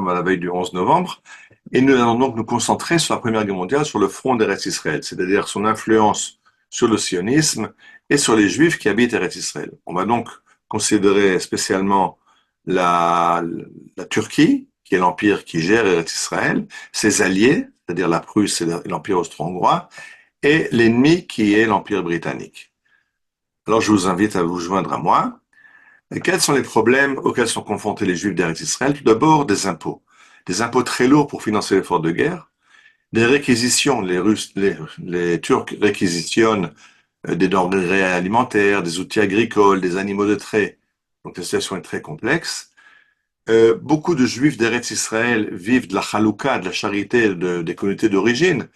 sommes à la veille du 11 novembre. Et nous allons donc nous concentrer sur la Première Guerre mondiale, sur le front d'Eretz Israël, c'est-à-dire son influence sur le sionisme et sur les Juifs qui habitent Eretz Israël. On va donc considérer spécialement la, la Turquie, qui est l'empire qui gère Eretz Israël, ses alliés, c'est-à-dire la Prusse et l'empire austro-hongrois, et l'ennemi qui est l'empire britannique. Alors je vous invite à vous joindre à moi. Et quels sont les problèmes auxquels sont confrontés les Juifs d'Eretz Israël? Tout d'abord, des impôts très lourds pour financer l'effort de guerre, des réquisitions, les Turcs réquisitionnent des denrées alimentaires, des outils agricoles, des animaux de trait. Donc la situation est très complexe. Beaucoup de Juifs d'Eretz Israël vivent de la chalouka, de la charité des communautés d'origine.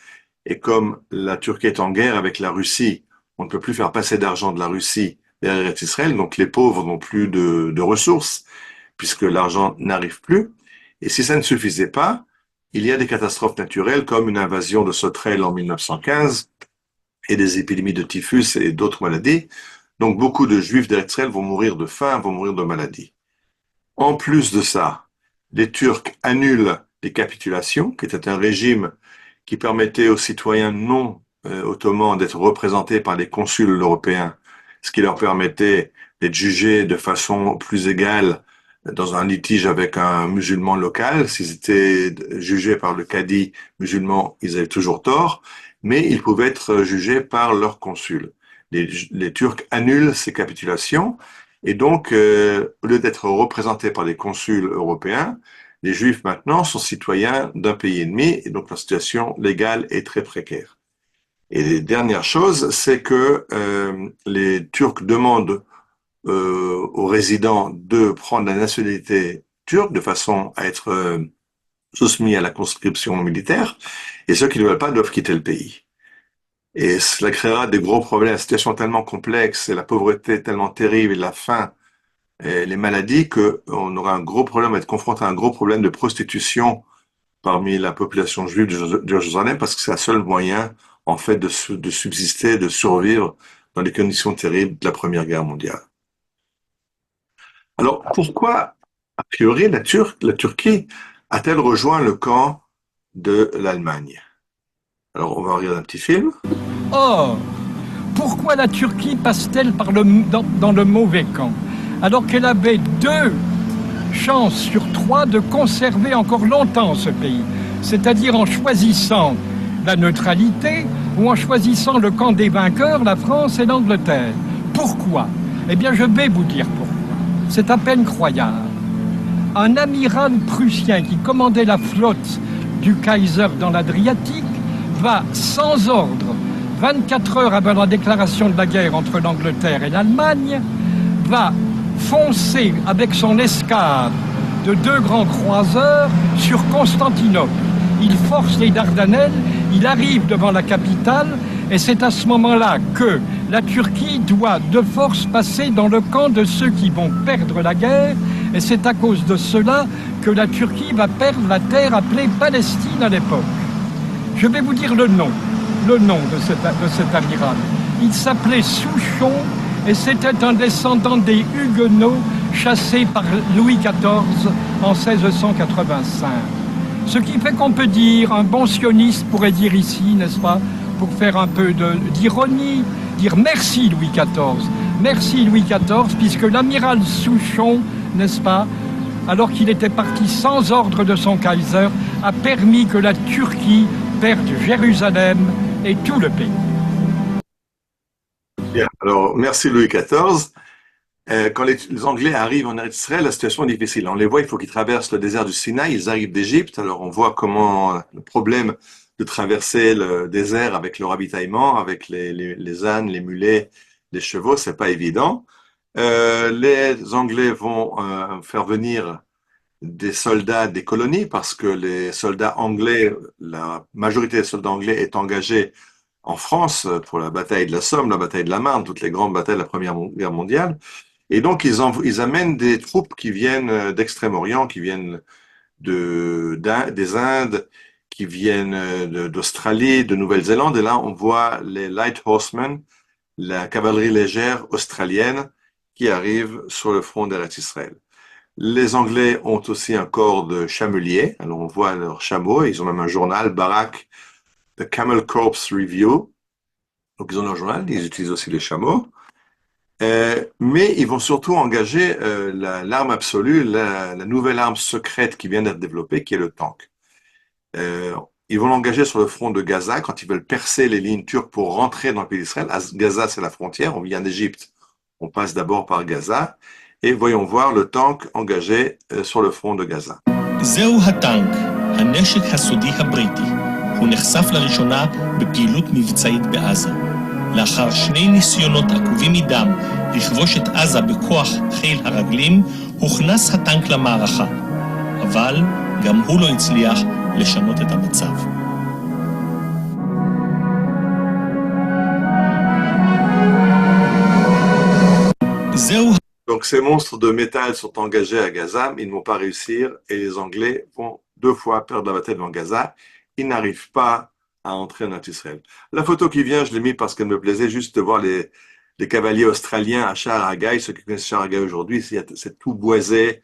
Et comme la Turquie est en guerre avec la Russie, on ne peut plus faire passer d'argent de la Russie vers Eretz Israël, donc les pauvres n'ont plus de ressources, puisque l'argent n'arrive plus. Et si ça ne suffisait pas, il y a des catastrophes naturelles comme une invasion de sauterelles en 1915 et des épidémies de typhus et d'autres maladies. Donc beaucoup de Juifs d'Eretz Israël vont mourir de faim, vont mourir de maladies. En plus de ça, les Turcs annulent les capitulations, qui était un régime qui permettait aux citoyens non ottomans d'être représentés par les consuls européens, ce qui leur permettait d'être jugés de façon plus égale dans un litige avec un musulman local. S'ils étaient jugés par le cadi musulman, ils avaient toujours tort, mais ils pouvaient être jugés par leur consul. Les Turcs annulent ces capitulations et donc, au lieu d'être représentés par des consuls européens, les Juifs maintenant sont citoyens d'un pays ennemi et donc leur situation légale est très précaire. Et dernière chose, c'est que les Turcs demandent aux résidents de prendre la nationalité turque de façon à être soumis à la conscription militaire, et ceux qui ne veulent pas doivent quitter le pays. Et cela créera des gros problèmes, la situation est tellement complexe, et la pauvreté tellement terrible, et la faim, et les maladies, qu'on aura un gros problème, à être confronté à un gros problème de prostitution parmi la population juive de Jérusalem, parce que c'est le seul moyen, en fait, de subsister, de survivre dans les conditions terribles de la Première Guerre mondiale. Alors, pourquoi, a priori, la Turquie a-t-elle rejoint le camp de l'Allemagne? Alors, on va regarder un petit film. Or, pourquoi la Turquie passe-t-elle dans le mauvais camp, alors qu'elle avait 2 chances sur 3 de conserver encore longtemps ce pays, c'est-à-dire en choisissant la neutralité ou en choisissant le camp des vainqueurs, la France et l'Angleterre? Pourquoi? Eh bien, je vais vous dire pourquoi. C'est à peine croyable. Un amiral prussien qui commandait la flotte du Kaiser dans l'Adriatique va sans ordre, 24 heures avant la déclaration de la guerre entre l'Angleterre et l'Allemagne, va foncer avec son escadre de 2 grands croiseurs sur Constantinople. Il force les Dardanelles, il arrive devant la capitale, et c'est à ce moment-là que la Turquie doit de force passer dans le camp de ceux qui vont perdre la guerre, et c'est à cause de cela que la Turquie va perdre la terre appelée Palestine à l'époque. Je vais vous dire le nom de cet amiral. Il s'appelait Souchon, et c'était un descendant des Huguenots chassés par Louis XIV en 1685. Ce qui fait qu'on peut dire, un bon sioniste pourrait dire ici, n'est-ce pas, pour faire un peu d'ironie, dire merci Louis XIV. Merci Louis XIV, puisque l'amiral Souchon, n'est-ce pas, alors qu'il était parti sans ordre de son Kaiser, a permis que la Turquie perde Jérusalem et tout le pays. Bien, alors merci Louis XIV. Quand les Anglais arrivent en Eretz Israël, la situation est difficile. On les voit, il faut qu'ils traversent le désert du Sinaï, ils arrivent d'Égypte, alors on voit comment le problème de traverser le désert avec le ravitaillement, avec les ânes, les mulets, les chevaux, c'est pas évident. Les Anglais vont faire venir des soldats des colonies parce que les soldats anglais, la majorité des soldats anglais est engagée en France pour la bataille de la Somme, la bataille de la Marne, toutes les grandes batailles de la Première Guerre mondiale. Et donc, ils amènent des troupes qui viennent d'Extrême-Orient, qui viennent des Indes, qui viennent d'Australie, de Nouvelle-Zélande. Et là, on voit les Light Horsemen, la cavalerie légère australienne, qui arrive sur le front d'Eretz Israël. Les Anglais ont aussi un corps de chameliers. Alors on voit leurs chameaux. Ils ont même un journal, Barak, The Camel Corps Review. Donc ils ont leur journal. Ils utilisent aussi les chameaux. Mais ils vont surtout engager l'arme absolue, la nouvelle arme secrète qui vient d'être développée, qui est le tank. Euh, Ils vont l'engager sur le front de Gaza quand ils veulent percer les lignes turques pour rentrer dans le pays d'Israël. Gaza, c'est la frontière. On vient d'Égypte. On passe d'abord par Gaza. Et voyons voir le tank engagé sur le front de Gaza. זהו הטנק, הנשק הסודי הבריטי. הוא נחשף לראשונה בפעילות מבצעית בעזה. לאחר שני ניסיונות עקובים מדם לכבוש את עזה בכוח חיל הרגלים, הוכנס הטנק למערכה. אבל גם הוא לא הצליח לשנות את המצב. זהו Donc ces monstres de métal sont engagés à Gaza, mais ils ne vont pas réussir et les Anglais vont deux fois perdre la bataille devant Gaza. Ils n'arrivent pas à entrer en Israël. La photo qui vient, je l'ai mise parce qu'elle me plaisait juste de voir les cavaliers australiens à Shahar Haggai. Ceux qui connaissent Shahar Haggai aujourd'hui, c'est tout boisé,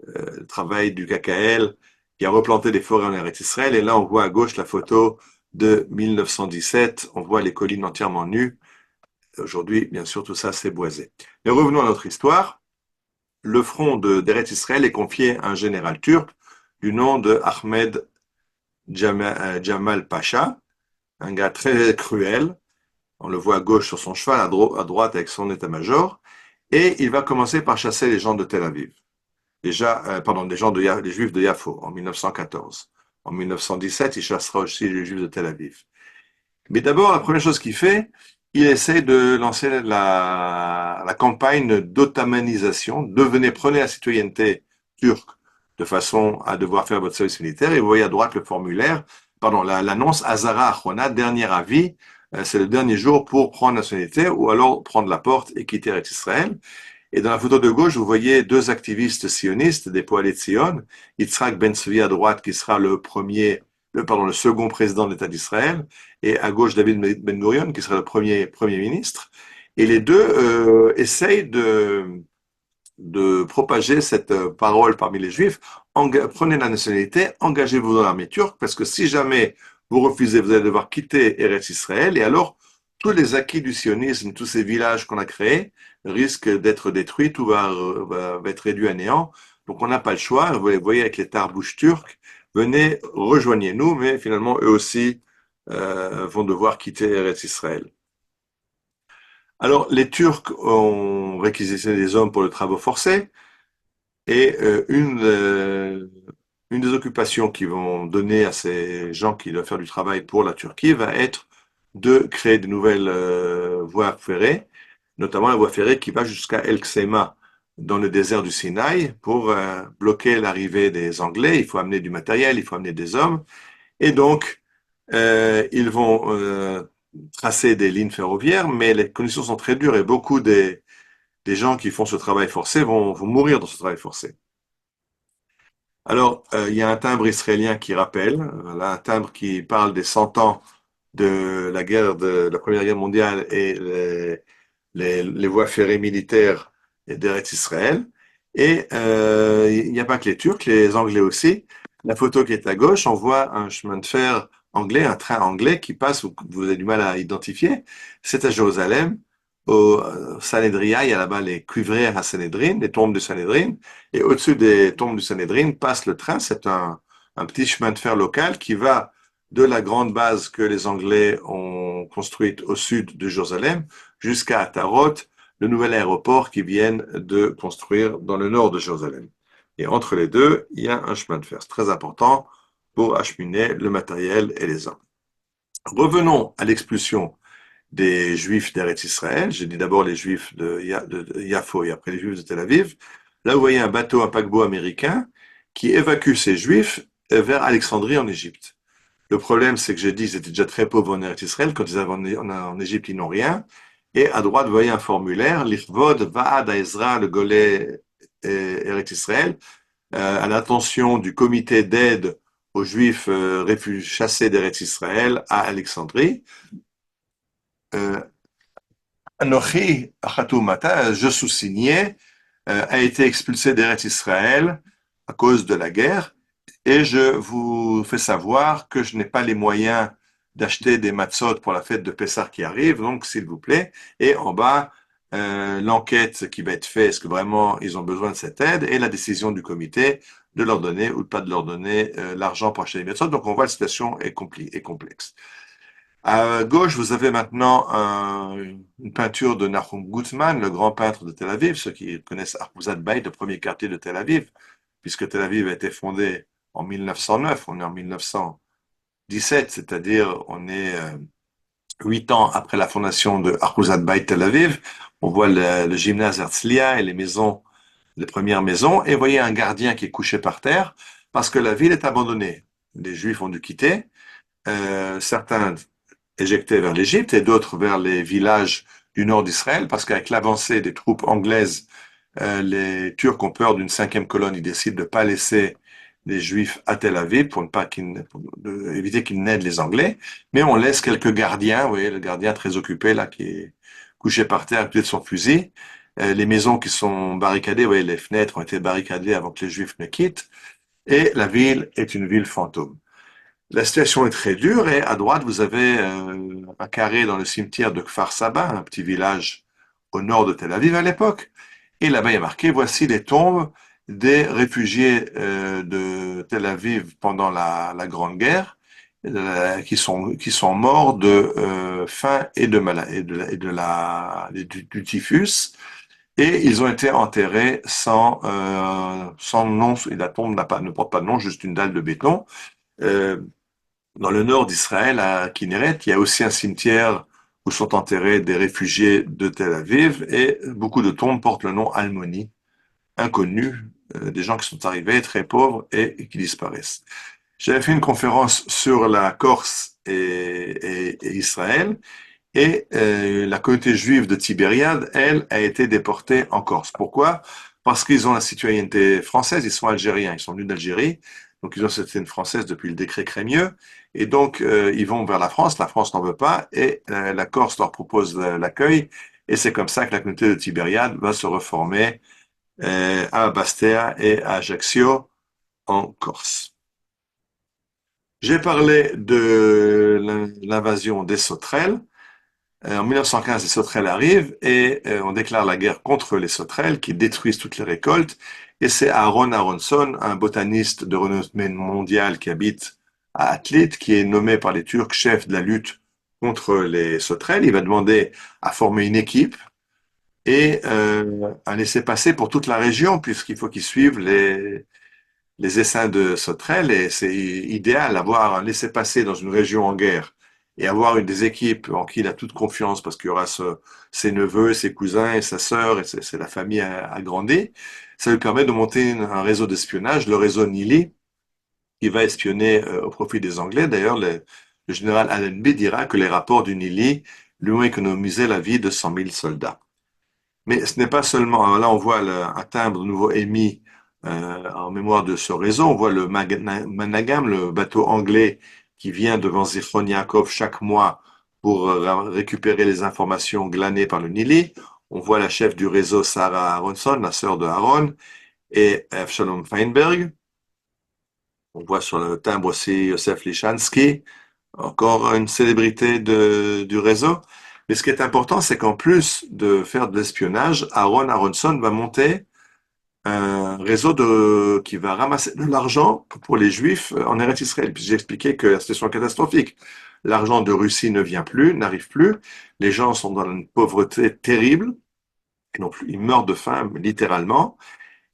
le travail du KKL qui a replanté des forêts en Eretz Israël. Et là, on voit à gauche la photo de 1917. On voit les collines entièrement nues. Aujourd'hui, bien sûr, tout ça, c'est boisé. Mais revenons à notre histoire. Le front d'Eretz Israël est confié à un général turc du nom de Ahmed Jamal Pacha, un gars très cruel. On le voit à gauche sur son cheval, à droite avec son état-major. Et il va commencer par chasser les gens de Tel Aviv. Les Juifs de Yafo, en 1914. En 1917, il chassera aussi les Juifs de Tel Aviv. Mais d'abord, la première chose qu'il fait, il essaie de lancer la campagne d'ottomanisation. Prenez la citoyenneté turque de façon à devoir faire votre service militaire. Et vous voyez à droite le formulaire, l'annonce Azara Achona, dernier avis, c'est le dernier jour pour prendre la nationalité ou alors prendre la porte et quitter Eretz Israël. Et dans la photo de gauche, vous voyez deux activistes sionistes des Poalei Tzion, Yitzhak Ben Tzvi à droite qui sera le second président de l'État d'Israël, et à gauche David Ben Gurion qui sera le premier ministre. Et les deux essayent de propager cette parole parmi les Juifs. Prenez la nationalité, engagez-vous dans l'armée turque, parce que si jamais vous refusez, vous allez devoir quitter Eretz Israël, et alors tous les acquis du sionisme, tous ces villages qu'on a créés, risquent d'être détruits, tout va être réduit à néant. Donc on n'a pas le choix. Vous voyez avec les tarbouches turcs, venez, rejoignez-nous, mais finalement eux aussi vont devoir quitter Eretz Israël. Alors, les Turcs ont réquisitionné des hommes pour le travail forcé, et une des occupations qu'ils vont donner à ces gens qui doivent faire du travail pour la Turquie va être de créer de nouvelles voies ferrées, notamment la voie ferrée qui va jusqu'à El Ksema, dans le désert du Sinaï, pour bloquer l'arrivée des Anglais. Il faut amener du matériel, il faut amener des hommes, et donc ils vont tracer des lignes ferroviaires, mais les conditions sont très dures et beaucoup des gens qui font ce travail forcé vont mourir dans ce travail forcé. Alors, il y a un timbre israélien qui rappelle, voilà, un timbre qui parle des 100 ans de la Première Guerre mondiale et les voies ferrées militaires d'Eretz Israël. Et il n'y a pas que les Turcs, les Anglais aussi. La photo qui est à gauche, on voit un chemin de fer anglais, un train anglais qui passe, vous avez du mal à identifier. C'est à Jérusalem, au Sanhedria, il y a là-bas les cuivrés à Sanhedrin, les tombes du Sanhedrin, et au-dessus des tombes du Sanhedrin passe le train. C'est un petit chemin de fer local qui va de la grande base que les Anglais ont construite au sud de Jérusalem jusqu'à Atarot, le nouvel aéroport qu'ils viennent de construire dans le nord de Jérusalem. Et entre les deux, il y a un chemin de fer. C'est très important pour acheminer le matériel et les hommes. Revenons à l'expulsion des Juifs d'Eretz Israël. J'ai dit d'abord les Juifs de Yafo et après les Juifs de Tel Aviv. Là, vous voyez un bateau, un paquebot américain qui évacue ces Juifs vers Alexandrie en Égypte. Le problème, c'est que j'ai dit qu'ils étaient déjà très pauvres en Eretz Israël. Quand ils arrivent en Égypte, ils n'ont rien. Et à droite, vous voyez un formulaire, Lichvod Vaad Ezra, le Golais Eretz Israël, à l'attention du comité d'aide aux Juifs chassés d'Eretz Israël à Alexandrie. Anochi Achatumata, je sous-signais a été expulsé d'Eretz Israël à cause de la guerre. Et je vous fais savoir que je n'ai pas les moyens d'acheter des matzot pour la fête de Pessah qui arrive, donc s'il vous plaît. Et en bas, l'enquête qui va être faite, est-ce que vraiment ils ont besoin de cette aide, et la décision du comité de leur donner ou de pas de leur donner l'argent pour acheter les matzot. Donc on voit la situation est complexe. À gauche, vous avez maintenant une peinture de Nahum Gutman, le grand peintre de Tel Aviv, ceux qui connaissent Ahuzat Bayit, le premier quartier de Tel Aviv, puisque Tel Aviv a été fondé en 1909, on est en 1917, c'est-à-dire on est 8 ans après la fondation de Ahuzat Bayit Tel Aviv. On voit le gymnase Herzliya et les premières maisons, et vous voyez un gardien qui est couché par terre, parce que la ville est abandonnée. Les Juifs ont dû quitter, certains éjectés vers l'Égypte et d'autres vers les villages du nord d'Israël, parce qu'avec l'avancée des troupes anglaises, les Turcs ont peur d'une 5e colonne. Ils décident de ne pas laisser les Juifs à Tel Aviv pour éviter qu'ils n'aident les Anglais. Mais on laisse quelques gardiens, vous voyez, le gardien très occupé là qui est couché par terre à côté de son fusil. Les maisons qui sont barricadées, vous voyez, les fenêtres ont été barricadées avant que les Juifs ne quittent. Et la ville est une ville fantôme. La situation est très dure et à droite, vous avez un carré dans le cimetière de Kfar Saba, un petit village au nord de Tel Aviv à l'époque. Et là-bas, il est marqué, voici les tombes des réfugiés de Tel Aviv pendant la Grande Guerre, qui sont morts de faim et du typhus. Et ils ont été enterrés sans nom, et la tombe ne porte pas de nom, juste une dalle de béton. Dans le nord d'Israël, à Kinneret, il y a aussi un cimetière où sont enterrés des réfugiés de Tel Aviv et beaucoup de tombes portent le nom Almoni, inconnus, des gens qui sont arrivés très pauvres et qui disparaissent. J'avais fait une conférence sur la Corse et Israël et la communauté juive de Tibériade, elle, a été déportée en Corse. Pourquoi? Parce qu'ils ont la citoyenneté française, ils sont algériens, ils sont venus d'Algérie. Donc, ils ont cette citoyenneté française depuis le décret Crémieux. Et donc, ils vont vers la France n'en veut pas, et la Corse leur propose l'accueil. Et c'est comme ça que la communauté de Tibériade va se reformer à Bastia et à Ajaccio, en Corse. J'ai parlé de l'invasion des sauterelles. En 1915, les sauterelles arrivent et on déclare la guerre contre les sauterelles qui détruisent toutes les récoltes. Et c'est Aaron Aronson, un botaniste de renommée mondiale qui habite à Atlit, qui est nommé par les Turcs chef de la lutte contre les sauterelles. Il va demander à former une équipe et un laissez-passer pour toute la région, puisqu'il faut qu'ils suivent les essaims de sauterelles. Et c'est idéal d'avoir un laissez-passer dans une région en guerre et avoir des équipes en qui il a toute confiance, parce qu'il y aura ses neveux, ses cousins et sa sœur, et c'est la famille agrandie. Ça lui permet de monter un réseau d'espionnage, le réseau Nili, qui va espionner au profit des Anglais. D'ailleurs, le général Allenby dira que les rapports du Nili lui ont économisé la vie de 100 000 soldats. Mais ce n'est pas seulement... Là, on voit un timbre nouveau émis en mémoire de ce réseau. On voit le Managam, le bateau anglais qui vient devant Zichron Yaakov chaque mois pour récupérer les informations glanées par le Nili. On voit la chef du réseau, Sarah Aronson, la sœur de Aaron, et Avshalom Feinberg. On voit sur le timbre aussi Yosef Lishansky, encore une célébrité du réseau. Mais ce qui est important, c'est qu'en plus de faire de l'espionnage, Aaron Aronson va monter un réseau qui va ramasser de l'argent pour les Juifs en Eretz Israël. Puis j'ai expliqué que la situation est catastrophique. L'argent de Russie ne vient plus, n'arrive plus. Les gens sont dans une pauvreté terrible. Et non plus, ils meurent de faim, littéralement.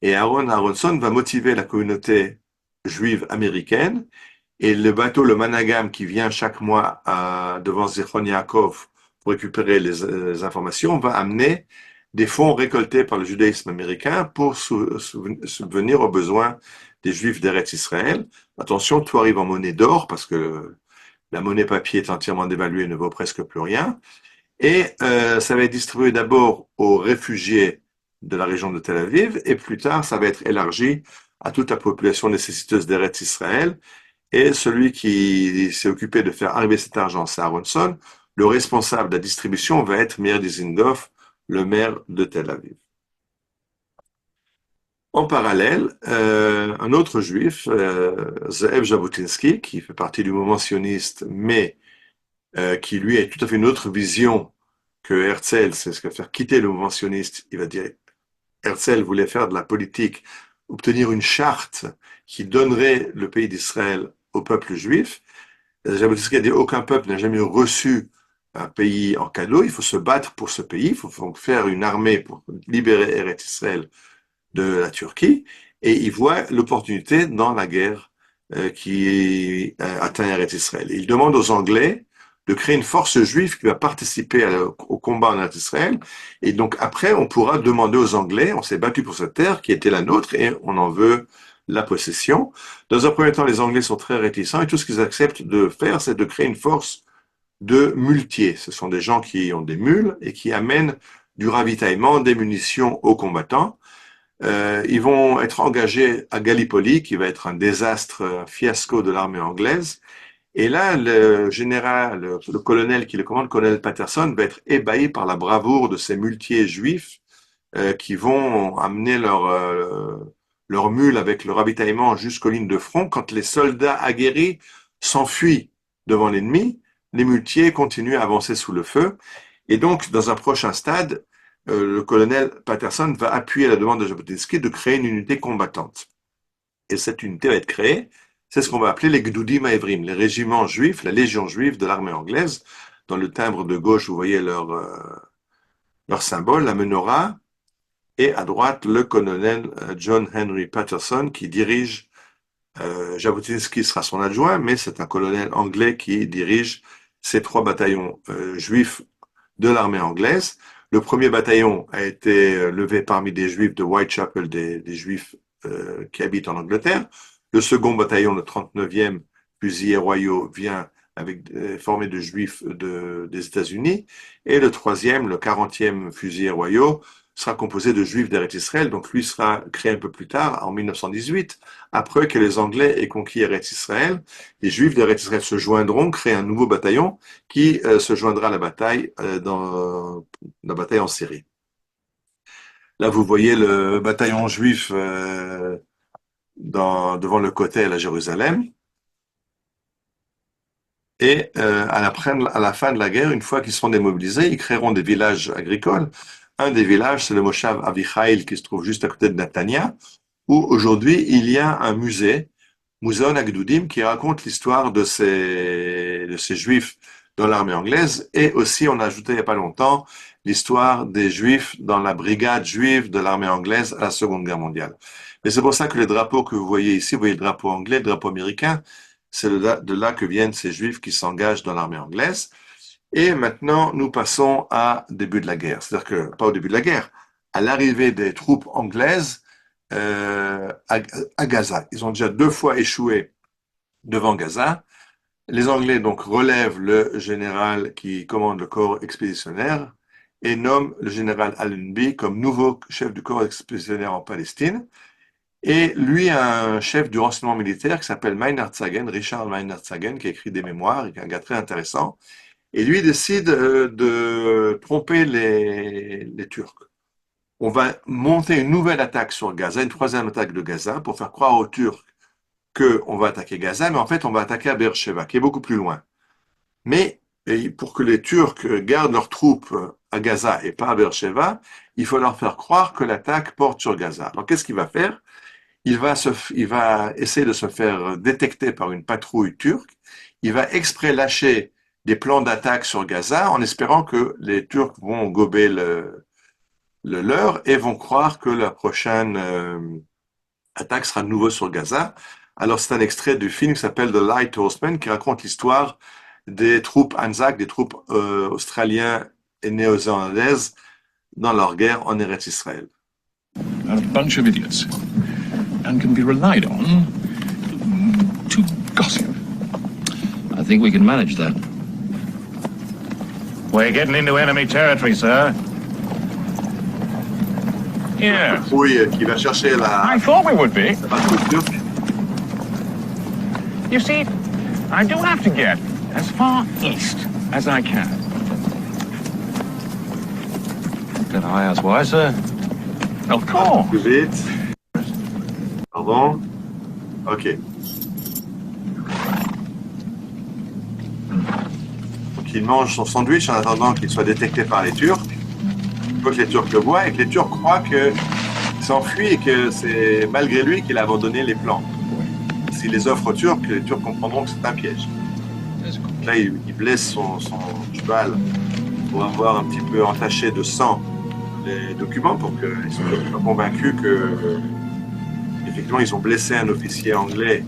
Et Aaron Aronson va motiver la communauté juive américaine. Et le bateau, le Managam, qui vient chaque mois devant Zichron Yaakov pour récupérer les informations, va amener des fonds récoltés par le judaïsme américain pour subvenir aux besoins des Juifs d'Eretz Israël. Attention, tout arrive en monnaie d'or, parce que la monnaie papier est entièrement dévaluée et ne vaut presque plus rien. Et ça va être distribué d'abord aux réfugiés de la région de Tel Aviv, et plus tard, ça va être élargi à toute la population nécessiteuse d'Eretz Israël. Et celui qui s'est occupé de faire arriver cet argent, c'est Aronson. Le responsable de la distribution va être Meir Dizengoff, le maire de Tel Aviv. En parallèle, un autre juif, Zeev Jabotinsky, qui fait partie du mouvement sioniste, mais qui lui a tout à fait une autre vision que Herzl, c'est ce que faire quitter le mouvement sioniste. Il va dire, Herzl voulait faire de la politique, obtenir une charte qui donnerait le pays d'Israël au peuple juif. Jabotinsky a dit, aucun peuple n'a jamais reçu un pays en cadeau, il faut se battre pour ce pays, il faut donc faire une armée pour libérer Eretz Israël de la Turquie, et il voit l'opportunité dans la guerre qui atteint Eretz Israël. Il demande aux Anglais de créer une force juive qui va participer au combat en Eretz Israël, et donc après on pourra demander aux Anglais, on s'est battu pour cette terre qui était la nôtre, et on en veut la possession. Dans un premier temps, les Anglais sont très réticents, et tout ce qu'ils acceptent de faire, c'est de créer une force de muletiers. Ce sont des gens qui ont des mules et qui amènent du ravitaillement, des munitions aux combattants. Ils vont être engagés à Gallipoli, qui va être un désastre, un fiasco de l'armée anglaise. Et là, le général, le colonel qui le commande, le colonel Patterson, va être ébahi par la bravoure de ces muletiers juifs qui vont amener leur mules avec le ravitaillement jusqu'aux lignes de front. Quand les soldats aguerris s'enfuient devant l'ennemi, les muletiers continuent à avancer sous le feu. Et donc, dans un prochain stade, le colonel Patterson va appuyer la demande de Jabotinsky de créer une unité combattante. Et cette unité va être créée, c'est ce qu'on va appeler les Gdoudim Haevrim, les régiments juifs, la légion juive de l'armée anglaise. Dans le timbre de gauche, vous voyez leur symbole, la menorah, et à droite, le colonel John Henry Patterson qui dirige, Jabotinsky sera son adjoint, mais c'est un colonel anglais qui dirige ces 3 bataillons juifs de l'armée anglaise. Le premier bataillon a été levé parmi des juifs de Whitechapel, des juifs qui habitent en Angleterre. Le second bataillon, le 39e fusiliers royaux, vient formé de juifs des États-Unis. Et le troisième, le 40e fusiliers royaux, sera composé de juifs d'Eretz Israël. Donc lui sera créé un peu plus tard, en 1918, après que les Anglais aient conquis Eretz Israël. Les juifs d'Eretz Israël se joindront, créer un nouveau bataillon qui se joindra à la bataille dans la bataille en Syrie. Là, vous voyez le bataillon juif devant le Kotel à Jérusalem. Et à la fin de la guerre, une fois qu'ils seront démobilisés, ils créeront des villages agricoles. Un des villages, c'est le Moshav Avichail, qui se trouve juste à côté de Netanya, où aujourd'hui il y a un musée, Muséon Agdoudim, qui raconte l'histoire de ces juifs dans l'armée anglaise, et aussi on a ajouté il n'y a pas longtemps l'histoire des juifs dans la brigade juive de l'armée anglaise à la Seconde Guerre mondiale. Et c'est pour ça que les drapeaux que vous voyez ici, vous voyez le drapeau anglais, le drapeau américain, c'est de là que viennent ces juifs qui s'engagent dans l'armée anglaise. Et maintenant, nous passons à début de la guerre. C'est-à-dire que, pas au début de la guerre, à l'arrivée des troupes anglaises à Gaza. Ils ont déjà 2 fois échoué devant Gaza. Les Anglais donc relèvent le général qui commande le corps expéditionnaire et nomment le général Allenby comme nouveau chef du corps expéditionnaire en Palestine. Et lui a un chef du renseignement militaire qui s'appelle Meinhard Sagen, Richard Meinhard Sagen, qui a écrit des mémoires et qui est un gars très intéressant. Et lui décide de tromper les Turcs. On va monter une nouvelle attaque sur Gaza, une 3e attaque de Gaza, pour faire croire aux Turcs qu'on va attaquer Gaza, mais en fait on va attaquer à Beersheba, qui est beaucoup plus loin. Mais pour que les Turcs gardent leurs troupes à Gaza et pas à Beersheba, il faut leur faire croire que l'attaque porte sur Gaza. Alors qu'est-ce qu'il va faire ? Il va essayer de se faire détecter par une patrouille turque. Il va exprès lâcher des plans d'attaque sur Gaza en espérant que les Turcs vont gober le leur et vont croire que la prochaine attaque sera de nouveau sur Gaza. Alors c'est un extrait du film qui s'appelle The Light Horseman qui raconte l'histoire des troupes Anzac, des troupes australiennes et néo-zélandaises dans leur guerre en Eretz Israël. A bunch of idiots and can be relied on to gossip. I think we can manage that. We're getting into enemy territory, sir. Yeah. Oui, qui va chercher I thought we would be. la patrouille turque. You see, I do have to get as far east as I can. Then I ask why, sir? Of course. Plus vite. Pardon? Ok. Donc il mange son sandwich en attendant qu'il soit détecté par les Turcs. Il faut que les Turcs le voient et que les Turcs croient qu'il s'enfuit et que c'est malgré lui qu'il a abandonné les plans. S'il les offre aux Turcs, les Turcs comprendront que c'est un piège. Là, il blesse son cheval pour avoir un petit peu entaché de sang les documents pour qu'ils soient convaincus que effectivement ils ont blessé un officier anglais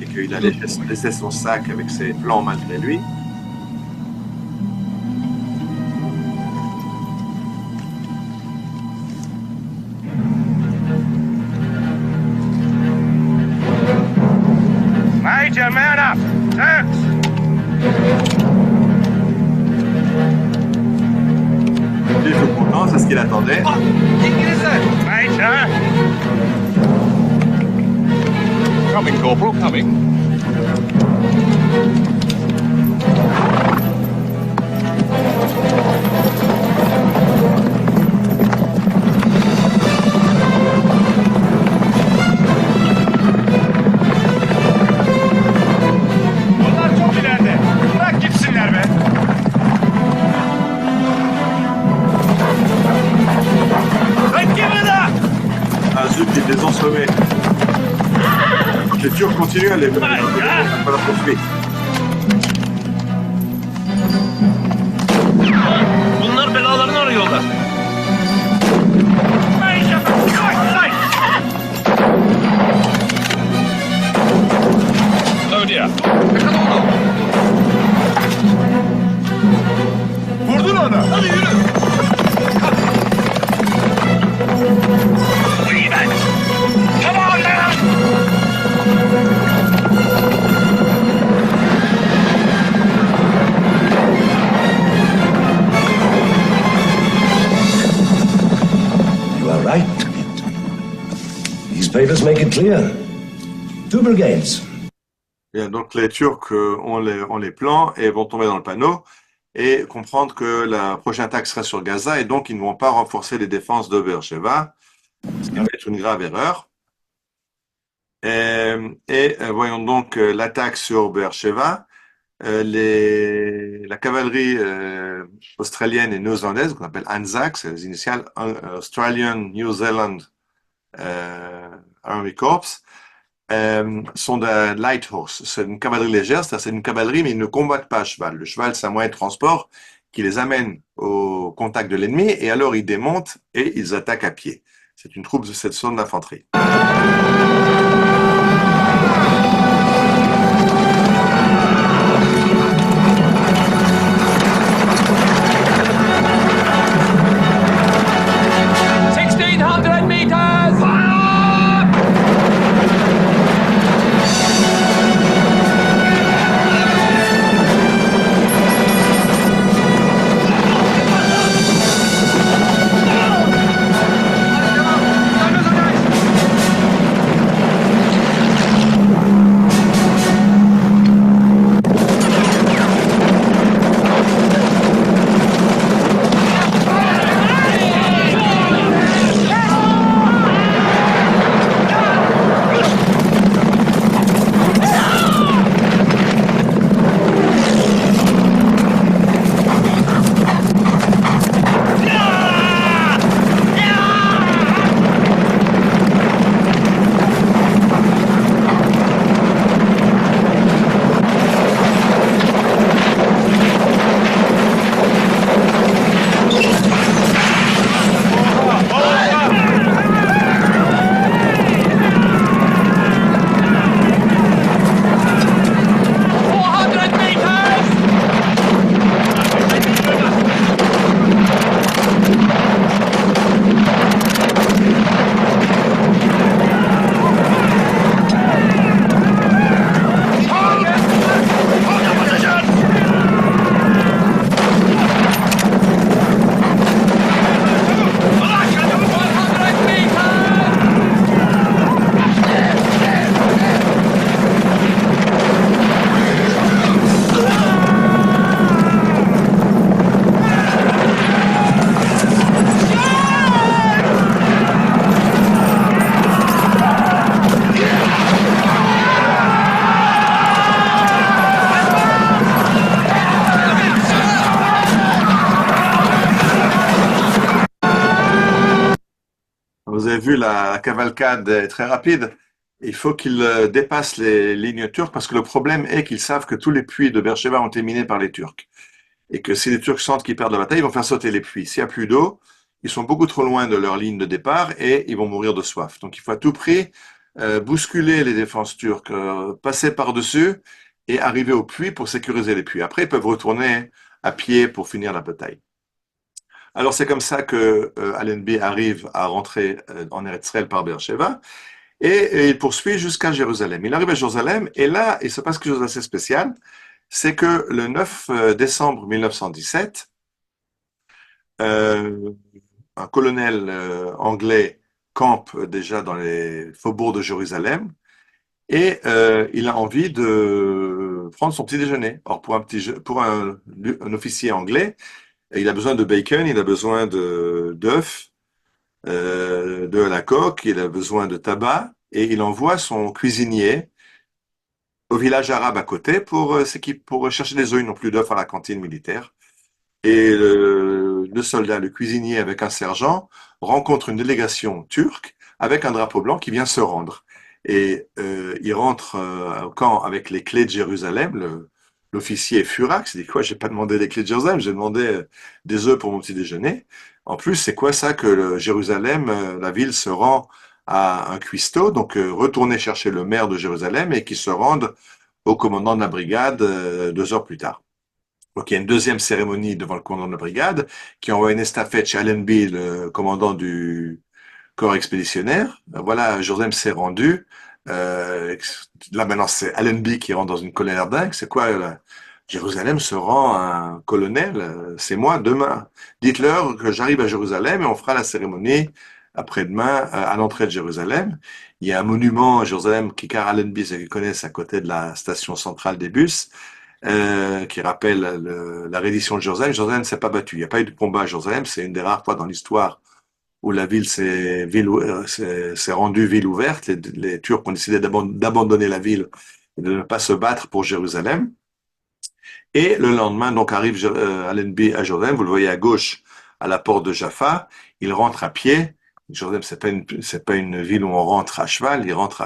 et qu'il allait laisser son sac avec ses plans malgré lui. Major, man up! Turks! Il est tout content, c'est ce qu'il attendait. Major! Coming, Corporal, coming. Onlar çok ileride. Bırak gitsinler be. Let's give it up! Ah zut, il les ensommeille. Les Turcs continuent à la poursuite. Bunlar belalarını arıyorlar. Major, for God's sake! Oh dear. Vurdun onu. Hadi yürü. Leave it! Come on now! You are right. These papers make it clear. 2 brigades. Bien, donc les Turcs ont les plans et vont tomber dans le panneau et comprendre que la prochaine attaque sera sur Gaza et donc ils ne vont pas renforcer les défenses de Beersheba, ce qui va être une grave erreur. Voyons donc l'attaque sur Beersheba. La cavalerie australienne et néo-zélandaise, qu'on appelle ANZAC, c'est les initiales Australian New Zealand Army Corps, sont de light horse. C'est une cavalerie légère, c'est une cavalerie, mais ils ne combattent pas à cheval. Le cheval, c'est un moyen de transport qui les amène au contact de l'ennemi, et alors ils démontent et ils attaquent à pied. C'est une troupe de cette zone d'infanterie. vu, la cavalcade est très rapide. Il faut qu'ils dépassent les lignes turques parce que le problème est qu'ils savent que tous les puits de Beersheba ont été minés par les Turcs. Et que si les Turcs sentent qu'ils perdent la bataille, ils vont faire sauter les puits. S'il n'y a plus d'eau, ils sont beaucoup trop loin de leur ligne de départ et ils vont mourir de soif. Donc il faut à tout prix bousculer les défenses turques, passer par-dessus et arriver au puits pour sécuriser les puits. Après, ils peuvent retourner à pied pour finir la bataille. Alors c'est comme ça que Allenby arrive à rentrer en Eretz Israël par Beersheba et il poursuit jusqu'à Jérusalem. Il arrive à Jérusalem et là, il se passe quelque chose d'assez spécial, c'est que le 9 décembre 1917, un colonel anglais campe déjà dans les faubourgs de Jérusalem et il a envie de prendre son petit déjeuner. Or, pour un officier anglais, il a besoin de bacon, il a besoin d'œufs, de la coque, il a besoin de tabac, et il envoie son cuisinier au village arabe à côté pour chercher des œufs. Ils n'ont plus d'œufs à la cantine militaire. Et le soldat, le cuisinier avec un sergent, rencontre une délégation turque avec un drapeau blanc qui vient se rendre. Et il rentre au camp avec les clés de Jérusalem. L'officier est furax, il dit quoi, j'ai pas demandé les clés de Jérusalem, j'ai demandé des œufs pour mon petit déjeuner. En plus, c'est quoi ça que Jérusalem, la ville se rend à un cuistot, donc retourner chercher le maire de Jérusalem et qui se rende au commandant de la brigade 2 heures plus tard. Donc il y a une deuxième cérémonie devant le commandant de la brigade qui envoie une estafette chez Allenby, le commandant du corps expéditionnaire. Voilà, Jérusalem s'est rendu. Là maintenant c'est Allenby qui rentre dans une colère dingue. C'est quoi Jérusalem se rend à un colonel, c'est moi demain. Dites-leur que j'arrive à Jérusalem et on fera la cérémonie après-demain à l'entrée de Jérusalem. Il y a un monument à Jérusalem qui, car Allenby, ceux qui connaissent, à côté de la station centrale des bus, qui rappelle la reddition de Jérusalem. Jérusalem ne s'est pas battue. Il n'y a pas eu de combat à Jérusalem. C'est une des rares fois dans l'histoire où la ville s'est rendue ville ouverte. Les Turcs ont décidé d'abandonner la ville et de ne pas se battre pour Jérusalem. Et le lendemain, donc, arrive Allenby à Jérusalem. Vous le voyez à gauche, à la porte de Jaffa. Il rentre à pied. Jérusalem, c'est pas une ville où on rentre à cheval. Il rentre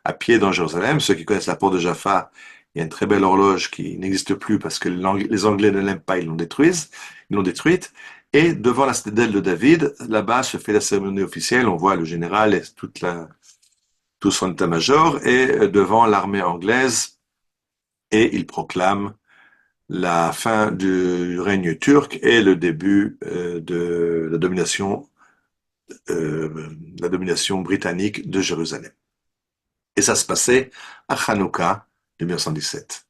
à pied dans Jérusalem. Ceux qui connaissent la porte de Jaffa, il y a une très belle horloge qui n'existe plus parce que les Anglais ne l'aiment pas, ils l'ont détruite. Et devant la citadelle de David, là-bas se fait la cérémonie officielle. On voit le général et tout son état-major et devant l'armée anglaise. Et il proclame la fin du règne turc et le début de la domination britannique de Jérusalem. Et ça se passait à Hanouka de 1917.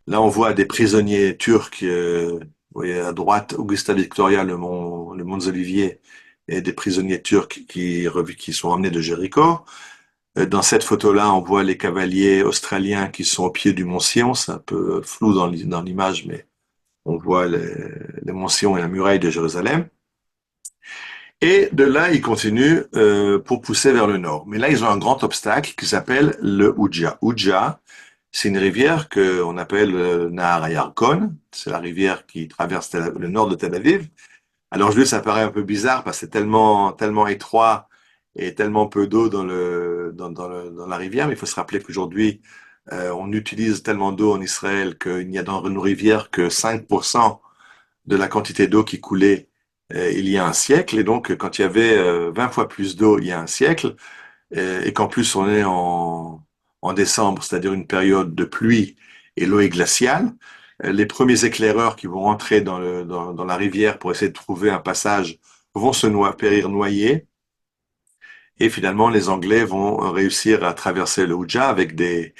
Là, on voit des prisonniers turcs, vous voyez à droite, Augusta Victoria, le mont Olivier, et des prisonniers turcs qui sont ramenés de Jéricho. Dans cette photo-là, on voit les cavaliers australiens qui sont au pied du mont Sion. C'est un peu flou dans l'image, mais on voit les monts Sion et la muraille de Jérusalem. Et de là, ils continuent pour pousser vers le nord. Mais là, ils ont un grand obstacle qui s'appelle le Oudja. Oudja, c'est une rivière qu'on appelle Nahar Yarkon. C'est la rivière qui traverse le nord de Tel Aviv. Alors, je dis, ça paraît un peu bizarre parce que c'est tellement étroit et tellement peu d'eau dans la rivière. Mais il faut se rappeler qu'aujourd'hui, on utilise tellement d'eau en Israël qu'il n'y a dans nos rivières que 5% de la quantité d'eau qui coulait il y a un siècle. Et donc, quand il y avait 20 fois plus d'eau il y a un siècle, et qu'en plus on est en décembre, c'est-à-dire une période de pluie et l'eau est glaciale, les premiers éclaireurs qui vont entrer dans la rivière pour essayer de trouver un passage vont périr noyés. Et finalement, les Anglais vont réussir à traverser le Oudja avec des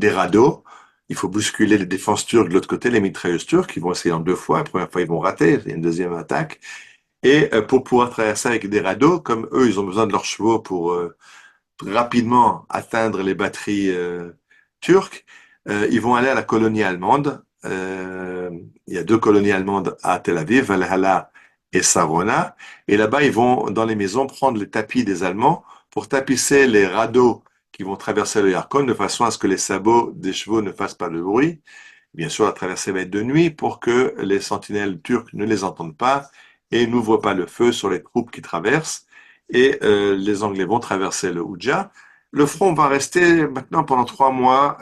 radeaux. Il faut bousculer les défenses turques de l'autre côté, les mitrailleuses turques. Ils vont essayer en 2 fois. La première fois, ils vont rater. Il y a une deuxième attaque. Et pour pouvoir traverser avec des radeaux, comme eux, ils ont besoin de leurs chevaux pour rapidement atteindre les batteries turques, ils vont aller à la colonie allemande. Il y a 2 colonies allemandes à Tel Aviv, Valhalla et Sarona. Et là-bas, ils vont, dans les maisons, prendre les tapis des Allemands pour tapisser les radeaux qui vont traverser le Yarkon de façon à ce que les sabots des chevaux ne fassent pas de bruit. Bien sûr, la traversée va être de nuit pour que les sentinelles turques ne les entendent pas et n'ouvrent pas le feu sur les troupes qui traversent. et les Anglais vont traverser le Oudja. Le front va rester maintenant pendant 3 mois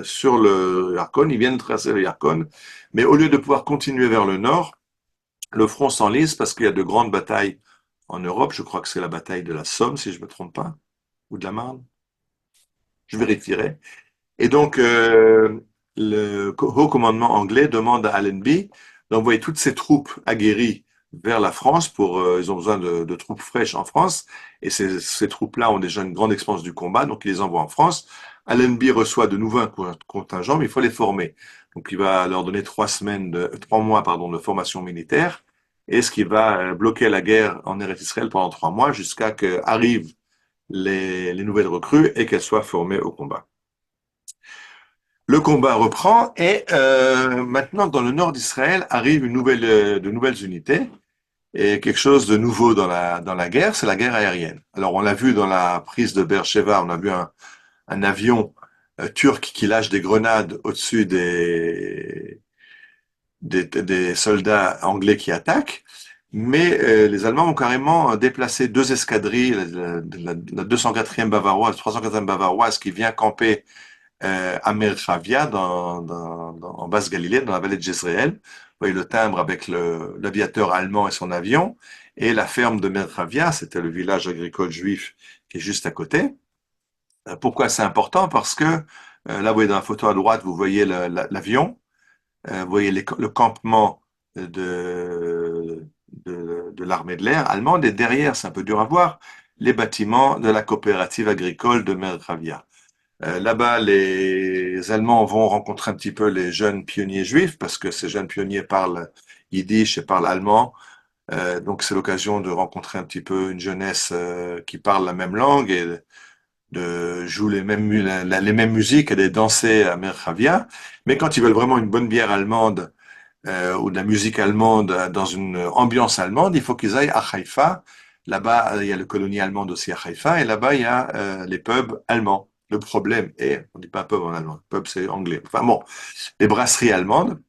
sur le Yarkon. Ils viennent de traverser le Yarkon, mais au lieu de pouvoir continuer vers le nord, le front s'enlise parce qu'il y a de grandes batailles en Europe. Je crois que c'est la bataille de la Somme, si je ne me trompe pas, ou de la Marne. Je vérifierai. Et donc, le haut commandement anglais demande à Allenby d'envoyer toutes ses troupes aguerries vers la France ils ont besoin de troupes fraîches en France. Et ces troupes-là ont déjà une grande expérience du combat, donc il les envoie en France. Allenby reçoit de nouveau un contingent, mais il faut les former. Donc, il va leur donner 3 mois, de formation militaire. Et ce qui va bloquer la guerre en Eretz Israël pendant 3 mois jusqu'à que arrivent les nouvelles recrues et qu'elles soient formées au combat. Le combat reprend et maintenant dans le nord d'Israël arrivent de nouvelles unités et quelque chose de nouveau dans la guerre, c'est la guerre aérienne. Alors on l'a vu dans la prise de Beersheba, on a vu un avion turc qui lâche des grenades au-dessus des soldats anglais qui attaquent. Mais les Allemands ont carrément déplacé 2 escadrilles, la 204e bavaroise, 304e bavaroise qui vient camper à Merchavia, en Basse-Galilée, dans la vallée de Jezreel. Vous voyez le timbre avec l'aviateur allemand et son avion, et la ferme de Merchavia, c'était le village agricole juif qui est juste à côté. Pourquoi c'est important? Parce que là, vous voyez dans la photo à droite, vous voyez l'avion, vous voyez le campement de l'armée de l'air allemande, et derrière, c'est un peu dur à voir, les bâtiments de la coopérative agricole de Merchavia. Là-bas, les Allemands vont rencontrer un petit peu les jeunes pionniers juifs, parce que ces jeunes pionniers parlent yiddish et parlent allemand. Donc c'est l'occasion de rencontrer un petit peu une jeunesse qui parle la même langue et de jouer les mêmes musiques et de danser à Merchavia. Mais quand ils veulent vraiment une bonne bière allemande ou de la musique allemande dans une ambiance allemande, il faut qu'ils aillent à Haïfa. Là-bas, il y a le colonie allemande aussi à Haïfa, et là-bas, il y a les pubs allemands. Le problème est, on dit pas pub en allemand, pub c'est anglais. Enfin bon, les brasseries allemandes.